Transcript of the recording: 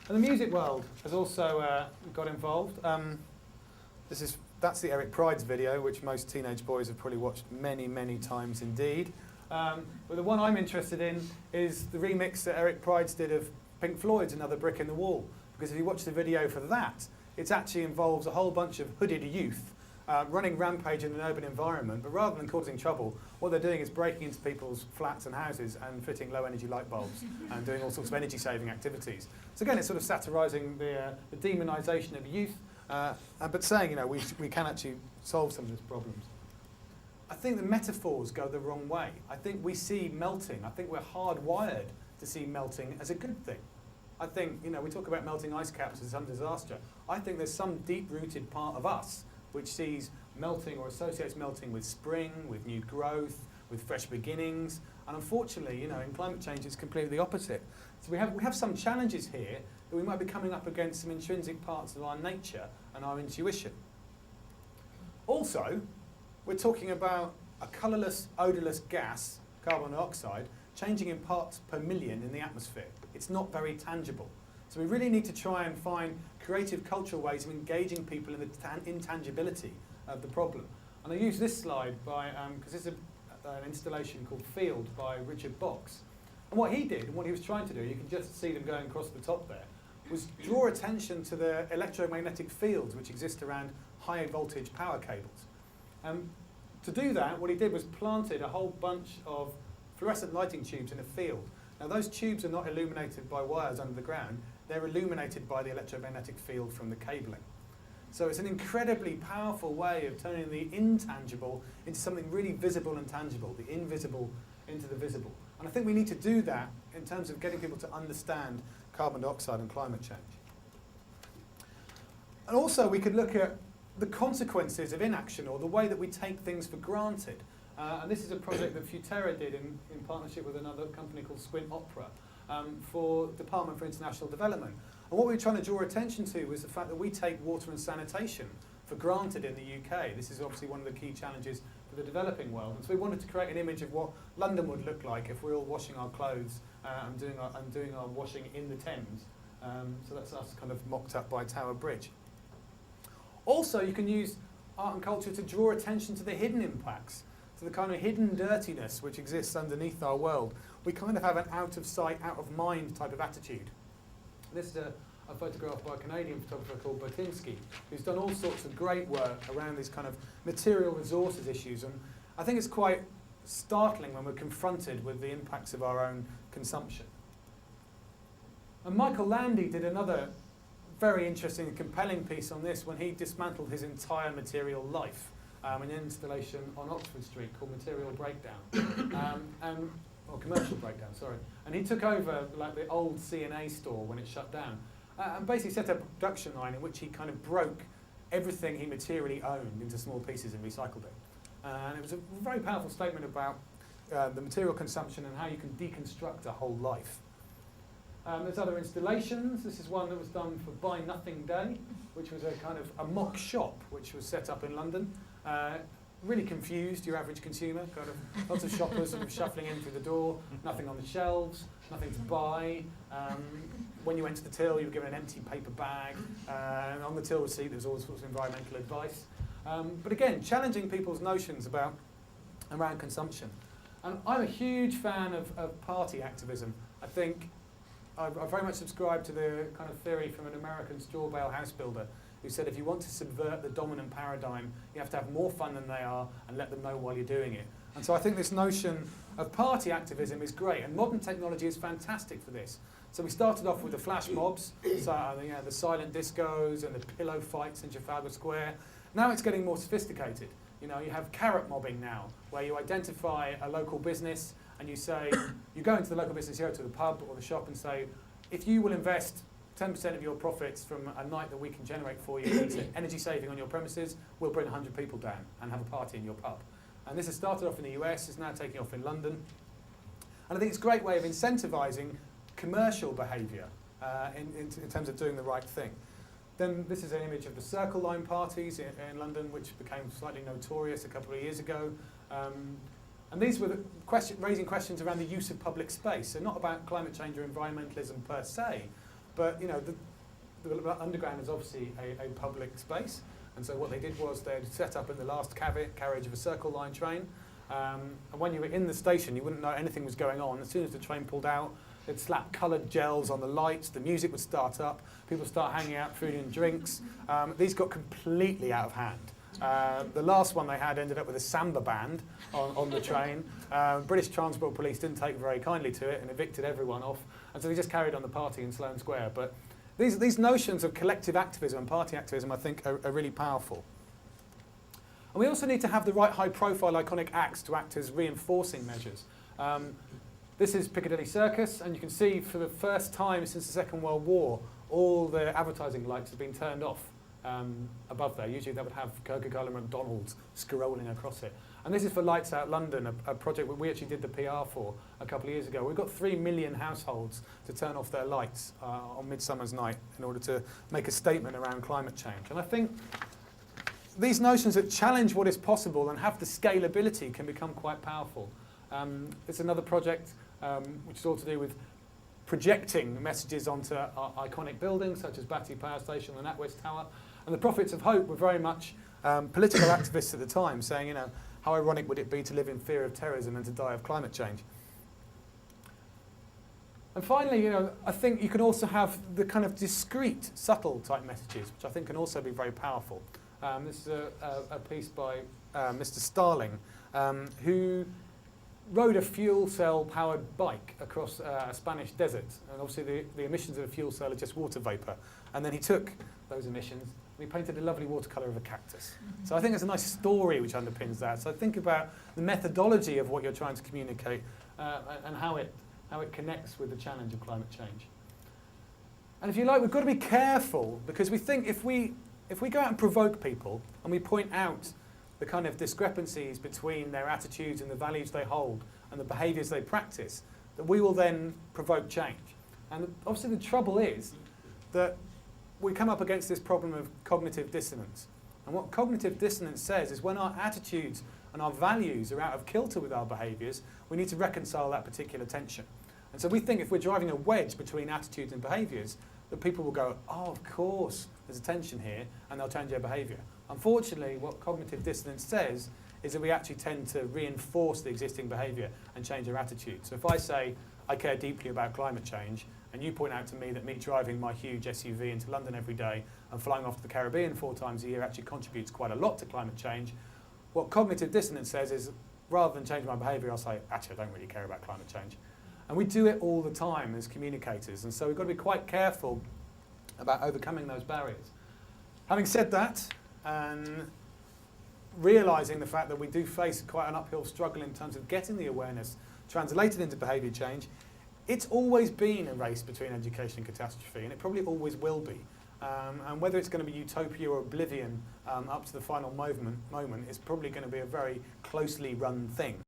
And the music world has also got involved. That's the Eric Prydz video, which most teenage boys have probably watched many, many times indeed. But the one I'm interested in is the remix that Eric Prydz did of Pink Floyd's Another Brick in the Wall. Because if you watch the video for that, it actually involves a whole bunch of hooded youth running rampage in an urban environment, but rather than causing trouble, what they're doing is breaking into people's flats and houses and fitting low-energy light bulbs and doing all sorts of energy-saving activities. So again, it's sort of satirising the demonisation of youth, but saying, you know, we can actually solve some of these problems. I think the metaphors go the wrong way. I think we see melting. I think we're hardwired to see melting as a good thing. I think, you know, we talk about melting ice caps as some disaster. I think there's some deep-rooted part of us which sees melting or associates melting with spring, with new growth, with fresh beginnings. And unfortunately, you know, in climate change, it's completely the opposite. So we have some challenges here that we might be coming up against some intrinsic parts of our nature and our intuition. Also, we're talking about a colourless, odourless gas, carbon dioxide, changing in parts per million in the atmosphere. It's not very tangible. So we really need to try and find creative cultural ways of engaging people in the intangibility of the problem. And I use this slide because this is an installation called Field by Richard Box. And what he did, and what he was trying to do, you can just see them going across the top there, was draw attention to the electromagnetic fields which exist around high voltage power cables. To do that, what he did was planted a whole bunch of fluorescent lighting tubes in a field. Now those tubes are not illuminated by wires under the ground, they're illuminated by the electromagnetic field from the cabling. So it's an incredibly powerful way of turning the intangible into something really visible and tangible, the invisible into the visible. And I think we need to do that in terms of getting people to understand carbon dioxide and climate change. And also we could look at the consequences of inaction or the way that we take things for granted. And this is a project that Futerra did in partnership with another company called Squint Opera for Department for International Development. And what we were trying to draw attention to was the fact that we take water and sanitation for granted in the UK. This is obviously one of the key challenges for the developing world. And so we wanted to create an image of what London would look like if we're all washing our clothes and doing our washing in the Thames. So that's us kind of mocked up by Tower Bridge. Also, you can use art and culture to draw attention to the hidden impacts, to the kind of hidden dirtiness which exists underneath our world. We kind of have an out of sight, out of mind type of attitude. This is a photograph by a Canadian photographer called Botinsky, who's done all sorts of great work around these kind of material resources issues. And I think it's quite startling when we're confronted with the impacts of our own consumption. And Michael Landy did another very interesting and compelling piece on this when he dismantled his entire material life. An installation on Oxford Street called Material Breakdown, or Commercial Breakdown, sorry. And he took over like the old C&A store when it shut down, and basically set up a production line in which he kind of broke everything he materially owned into small pieces and recycled it. And it was a very powerful statement about the material consumption and how you can deconstruct a whole life. There's other installations. This is one that was done for Buy Nothing Day, which was a kind of a mock shop which was set up in London. Really confused your average consumer, kind of lots of shoppers sort of shuffling in through the door, nothing on the shelves, nothing to buy. When you went to the till, you were given an empty paper bag. And on the till receipt, there was all sorts of environmental advice. But again, challenging people's notions around consumption. And I'm a huge fan of party activism. I think I very much subscribe to the kind of theory from an American straw bale house builder who said if you want to subvert the dominant paradigm, you have to have more fun than they are and let them know while you're doing it. And so I think this notion of party activism is great, and modern technology is fantastic for this. So we started off with the flash mobs, so the silent discos and the pillow fights in Trafalgar Square. Now it's getting more sophisticated. You know, you have carrot mobbing now, where you identify a local business and you say, you go into the local business, you go to the pub or the shop and say, if you will invest 10% of your profits from a night that we can generate for you into energy saving on your premises, we'll bring 100 people down and have a party in your pub. And this has started off in the US, it's now taking off in London. And I think it's a great way of incentivising commercial behaviour in terms of doing the right thing. Then this is an image of the Circle Line parties in London, which became slightly notorious a couple of years ago. And these were raising questions around the use of public space. So not about climate change or environmentalism per se, But the underground is obviously a public space, and so what they did was they'd set up in the last carriage of a Circle Line train, and when you were in the station, you wouldn't know anything was going on. As soon as the train pulled out, they'd slap coloured gels on the lights, the music would start up, people start hanging out, food and drinks. These got completely out of hand. The last one they had ended up with a samba band on the train. British Transport Police didn't take very kindly to it and evicted everyone off, and so they just carried on the party in Sloane Square. But these notions of collective activism and party activism, I think, are really powerful. And we also need to have the right high-profile iconic acts to act as reinforcing measures. This is Piccadilly Circus, and you can see for the first time since the Second World War, all the advertising lights have been turned off above there. Usually they would have Coca-Cola and McDonald's scrolling across it. And this is for Lights Out London, a project we actually did the PR for a couple of years ago. We've got 3 million households to turn off their lights on Midsummer's Night in order to make a statement around climate change. And I think these notions that challenge what is possible and have the scalability can become quite powerful. It's another project which is all to do with projecting messages onto iconic buildings such as Battersea Power Station and NatWest Tower. And the Prophets of Hope were very much political activists at the time, saying, how ironic would it be to live in fear of terrorism and to die of climate change? And finally, I think you can also have the kind of discreet, subtle type messages, which I think can also be very powerful. This is a piece by Mr. Starling, who rode a fuel cell powered bike across a Spanish desert. And obviously the emissions of a fuel cell are just water vapour. And then he took those emissions and he painted a lovely watercolour of a cactus. So I think there's a nice story which underpins that. So think about the methodology of what you're trying to communicate and how it connects with the challenge of climate change. And if you like, we've got to be careful, because we think if we go out and provoke people and we point out the kind of discrepancies between their attitudes and the values they hold and the behaviours they practice, that we will then provoke change. And obviously the trouble is that we come up against this problem of cognitive dissonance. And what cognitive dissonance says is when our attitudes and our values are out of kilter with our behaviours, we need to reconcile that particular tension. And so we think if we're driving a wedge between attitudes and behaviours, that people will go, oh, of course, there's a tension here, and they'll change their behaviour. Unfortunately, what cognitive dissonance says is that we actually tend to reinforce the existing behaviour and change our attitude. So if I say, I care deeply about climate change, and you point out to me that me driving my huge SUV into London every day and flying off to the Caribbean 4 times a year actually contributes quite a lot to climate change, what cognitive dissonance says is, rather than change my behaviour, I'll say, actually, I don't really care about climate change. And we do it all the time as communicators, and so we've got to be quite careful about overcoming those barriers. Having said that, and realising the fact that we do face quite an uphill struggle in terms of getting the awareness translated into behaviour change, it's always been a race between education and catastrophe, and it probably always will be. And whether it's going to be utopia or oblivion up to the final moment is probably going to be a very closely run thing.